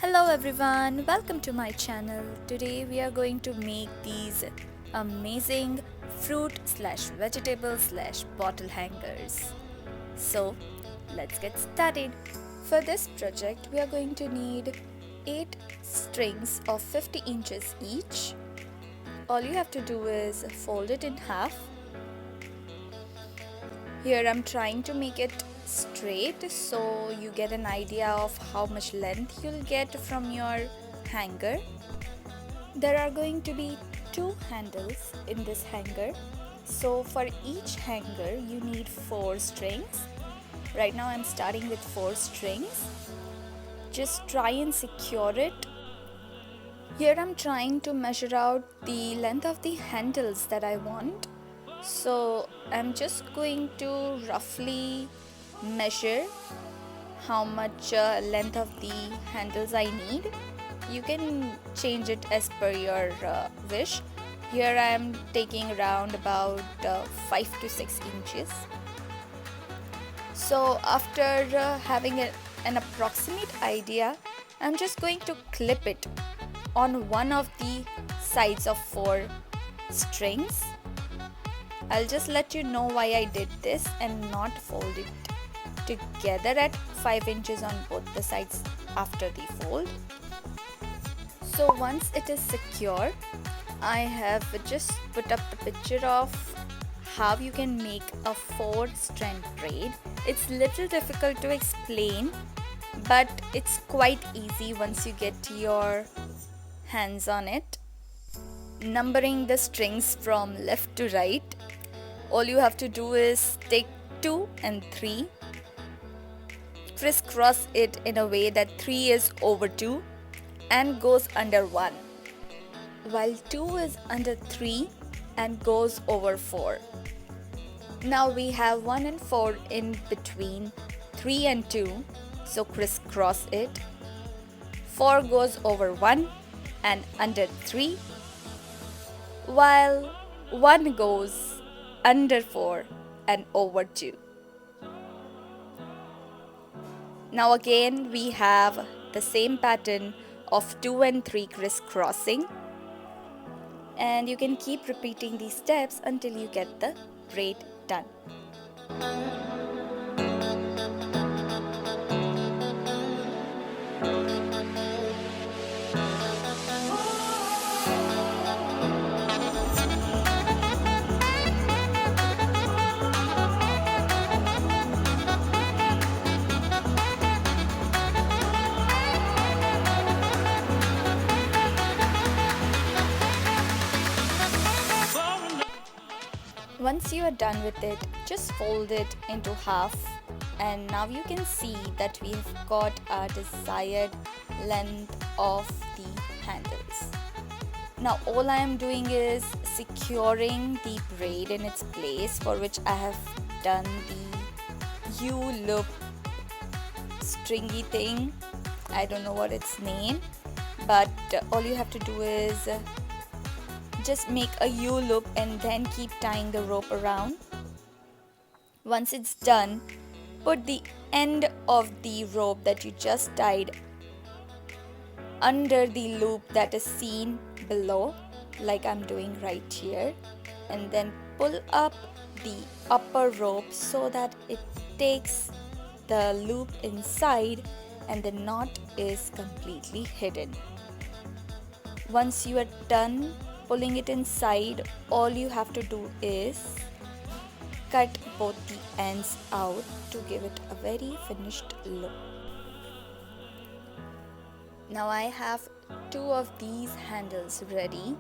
Hello everyone, welcome to my channel. Today we are going to make these amazing fruit slash vegetable slash bottle hangers. So let's get started. For this project we are going to need 8 strings of 50 inches each. All you have to do is fold it in half. Here I'm trying to make it straight so you get an idea of how much length you'll get from your hanger. There are going to be 2 handles in this hanger. So for each hanger you need 4 strings. Right now I'm starting with 4 strings. Just try and secure it. Here I'm trying to measure out the length of the handles that I want. So I'm just going to roughly measure how much length of the handles I need. You can change it as per your wish. Here I am taking around about 5 to 6 inches. So after having an approximate idea, I'm just going to clip it on one of the sides of 4 strings. I'll just let you know why I did this and not fold it together at 5 inches on both the sides after the fold. So once it is secure, I have just put up the picture of how you can make a 4-strand braid. It's little difficult to explain, but it's quite easy once you get your hands on it. Numbering the strings from left to right, all you have to do is take 2 and 3, crisscross it in a way that 3 is over 2 and goes under 1, while 2 is under 3 and goes over 4. Now we have 1 and 4 in between 3 and 2, so crisscross it. 4 goes over 1 and under 3, while 1 goes under 4 and over 2. Now again we have the same pattern of 2 and 3 crisscrossing, and you can keep repeating these steps until you get the braid done. Once you are done with it, just fold it into half, and now you can see that we have got our desired length of the handles. Now all I am doing is securing the braid in its place, for which I have done the U-loop stringy thing. I don't know what its name, but all you have to do is just make a U-loop and then keep tying the rope around. Once it's done, put the end of the rope that you just tied under the loop that is seen below, like I'm doing right here, and then pull up the upper rope so that it takes the loop inside and the knot is completely hidden. Once you are done pulling it inside, all you have to do is cut both the ends out to give it a very finished look. Now I have 2 of these handles ready.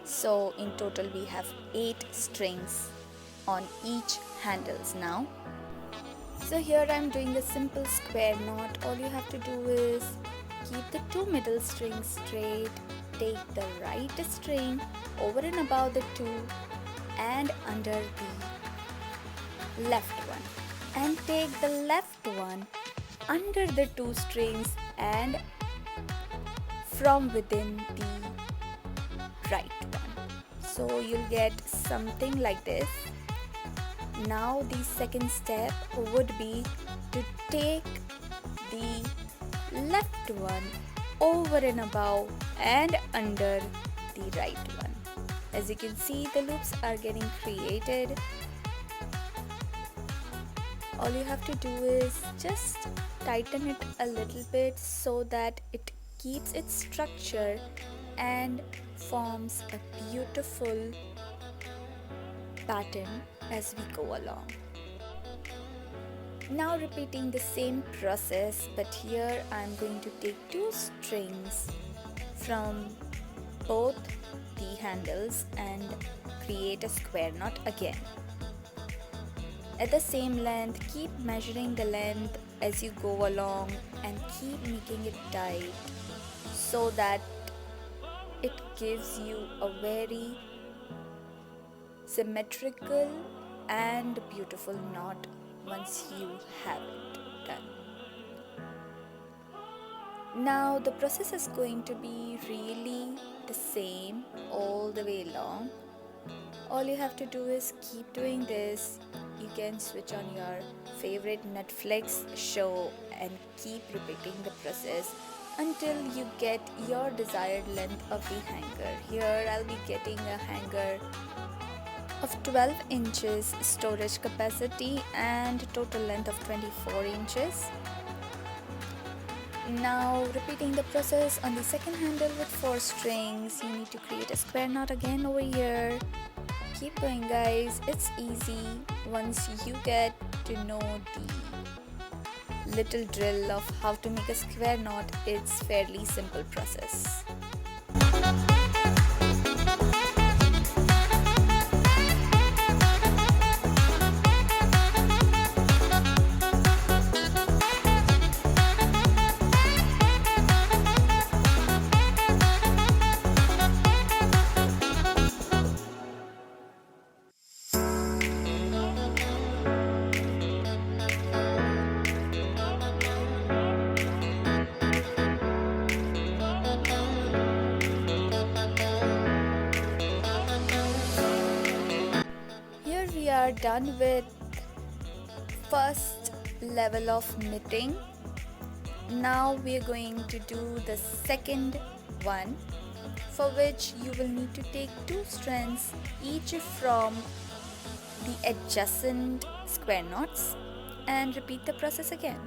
So in total we have 8 strings on each handles now. So here I'm doing a simple square knot. All you have to do is keep the 2 middle strings straight, take the right string over and above the 2 and under the left one, and take the left one under the 2 strings and from within the right one. So you'll get something like this. Now the second step would be to take the left one, over and above and under the right one. As you can see, the loops are getting created. All you have to do is just tighten it a little bit so that it keeps its structure and forms a beautiful pattern as we go along. Now repeating the same process, but here I'm going to take two strings from both the handles and create a square knot again. At the same length, keep measuring the length as you go along and keep making it tight so that it gives you a very symmetrical and beautiful knot once you have it done. Now the process is going to be really the same all the way along. All you have to do is keep doing this. You can switch on your favorite Netflix show and keep repeating the process until you get your desired length of the hanger. Here I'll be getting a hanger of 12 inches storage capacity and total length of 24 inches. Now repeating the process on the second handle with 4 strings, you need to create a square knot again over here. Keep going guys, it's easy. Once you get to know the little drill of how to make a square knot, it's fairly simple process. We are done with first level of knitting. Now we are going to do the second one, for which you will need to take 2 strands each from the adjacent square knots and repeat the process again.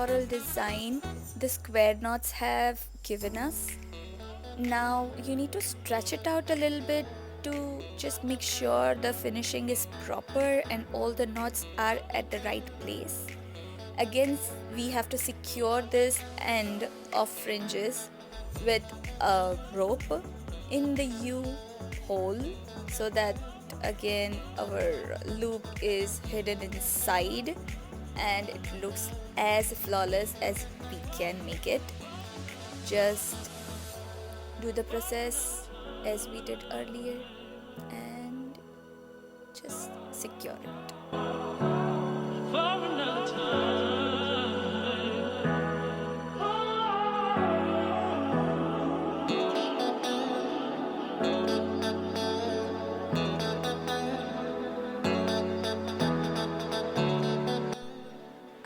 floral design the square knots have given us. Now you need to stretch it out a little bit to just make sure the finishing is proper and all the knots are at the right place. Again, we have to secure this end of fringes with a rope in the U hole so that again our loop is hidden inside and it looks as flawless as we can make it. Just do the process as we did earlier and just secure it.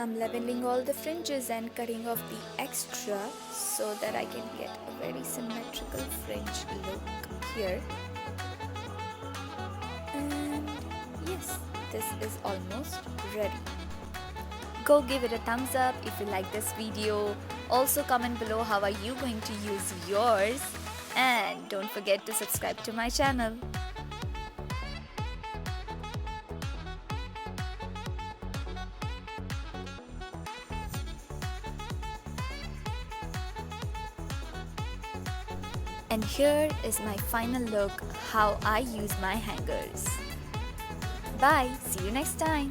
I'm leveling all the fringes and cutting off the extra so that I can get a very symmetrical fringe look here. And yes, this is almost ready. Go give it a thumbs up if you like this video. Also comment below how are you going to use yours. And don't forget to subscribe to my channel. And here is my final look how I use my hangers. Bye, see you next time.